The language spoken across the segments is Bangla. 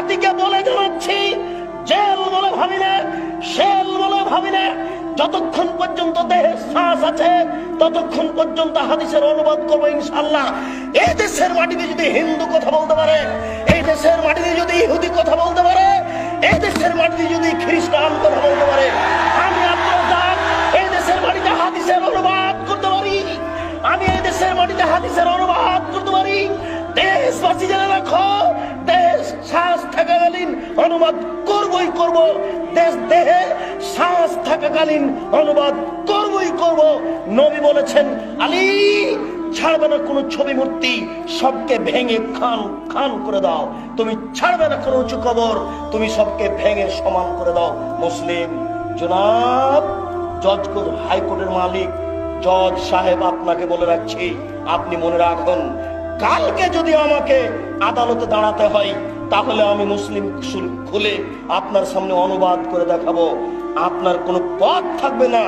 জাতিকে বলে জানাচ্ছি, জেল বলে ভাবি না, শেল বলে ভাবি না। যতক্ষণ পর্যন্ত দেহে শ্বাস আছে ততক্ষণ পর্যন্ত হাদিসের অনুবাদ করবো ইনশাআল্লাহ। এই দেশের মাটিতে যদি হিন্দু কথা বলতে পারে, এই দেশের মাটিতে যদি ইহুদি কথা বলতে পারে, এই দেশের মাটিতে যদি খ্রিস্টান কথা বলতে পারে, আমি আপনার এই দেশের মাটিতে হাদিসের অনুবাদ করতে পারি। আমি এই দেশের মাটিতে হাদিসের অনুবাদ করতে পারি। দেশবাসী জেনে রাখো, দেশ শ্বাস থাকাকালীন অনুবাদ করবই করব, দেশ দেহে শ্বাস থাকাকালীন অনুবাদ করবই করব। নবী বলেছেন, আলী ছাড়বে না কোনো ছবি মূর্তি, সবকে ভেঙে খান খান করে দাও। তুমি ছাড়বে না কোনো উঁচু কবর, তুমি সবকে ভেঙে সমান করে দাও। মুসলিম জনাব জজ হাইকোর্টের মালিক জজ সাহেব, আপনাকে বলে রাখছি, আপনি মনে রাখুন, কালকে যদি আমাকে আদালতে দাঁড়াতে হয় তাহলে আমি মুসলিম খুলে আপনার সামনে অনুবাদ করে দেখাবো। আপনার কোনো পথ থাকবে না,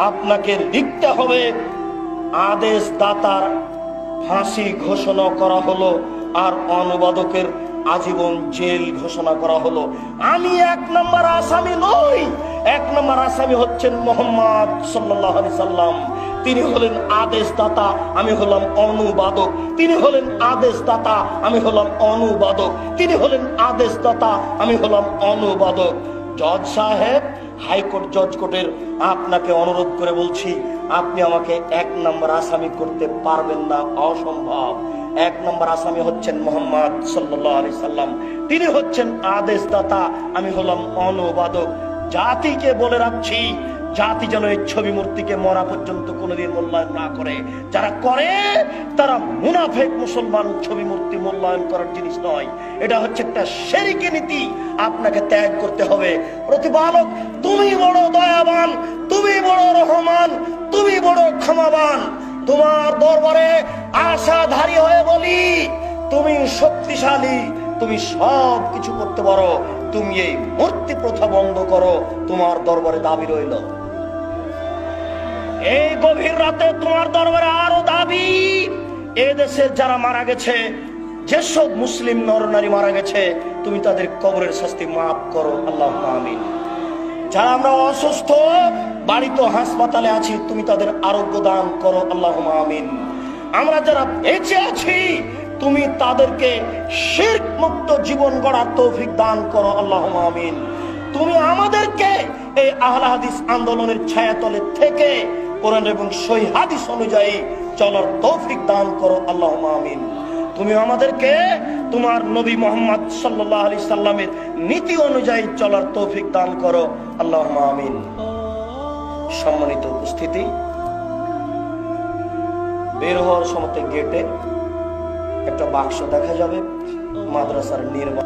আপনাকে লিখতে হবে আদেশ দাতার ফাঁসি ঘোষণা করা হলো আর অনুবাদকের আজীবন জেল ঘোষণা করা হলো। আমি 1 নম্বর আসামি নই। 1 নম্বর আসামি হচ্ছেন মোহাম্মদ সাল্লাল্লাহু আলাইহি সাল্লাম। তিনি হলেন আদেশদাতা, আমি হলাম অনুবাদক। তিনি হলেন আদেশদাতা, আমি হলাম অনুবাদক। তিনি হলেন আদেশদাতা, আমি হলাম অনুবাদক। জজ সাহেব, হাইকোর্ট জজ কোর্টের আপনাকে অনুরোধ করে বলছি, আপনি আমাকে 1 নম্বর আসামি করতে পারবেন না, অসম্ভব। 1 নম্বর আসামি হচ্ছেন মোহাম্মদ সাল্লাল্লাহু আলাইহি সাল্লাম। তিনি হচ্ছেন আদেশদাতা, আমি হলাম অনুবাদক। জাতিকে বলে রাখছি, জাতি যেন এই ছবি মূর্তিকে মরা পর্যন্ত কোনোদিন মূল্যায়ন না করে। যারা করে তারা মুনাফেক মুসলমান। ছবি মূর্তি মূল্যায়ন করার জিনিস নয়, এটা হচ্ছে একটা শিরকি নীতি। আপনাকে ত্যাগ করতে হবে। প্রতিপালক তুমি বড় দয়াবান, তুমি বড় রহমান, তুমি বড় ক্ষমাবান। তোমার দরবারে আশাধারী হয়ে বলি, তুমি শক্তিশালী, তুমি সব কিছু করতে পারো। তুমি এই মূর্তি প্রথা বন্ধ করো, তোমার দরবারে দাবি রইল। এই গভীর রাতে তোমার দরবারে আরো দাবি, এদেশে যারা মারা গেছে, যেসব মুসলিম নরনারী মারা গেছে, তুমি তাদের কবরের শাস্তি মাফ করো, আল্লাহুম্মা আমিন। যারা আমরা অসুস্থ, বাড়িতে হাসপাতালে আছি, তুমি তাদের আরোগ্য দান করো, আল্লাহুম্মা আমিন। আমরা যারা বেঁচে আছি, তুমি তাদেরকে শিরক মুক্ত জীবন গড়ার তৌফিক দান করো, আল্লাহুম্মা আমিন। তুমি আমাদেরকে এই আহলে হাদিস আন্দোলনের ছায়াতলে থেকে কোরআন এবং সহিহ হাদিস অনুযায়ী চলার তৌফিক দান করো, আল্লাহুম্মা আমিন। তুমি আমাদেরকে তোমার নবী মুহাম্মদ সাল্লাল্লাহু আলাইহি সাল্লামের নীতি অনুযায়ী চলার তৌফিক দান করো, আল্লাহুম্মা আমিন। সম্মানিত উপস্থিতি, বের হওয়ার সময় গেটে একটা বাক্স দেখা যাবে, মাদ্রাসার নির্মাণ।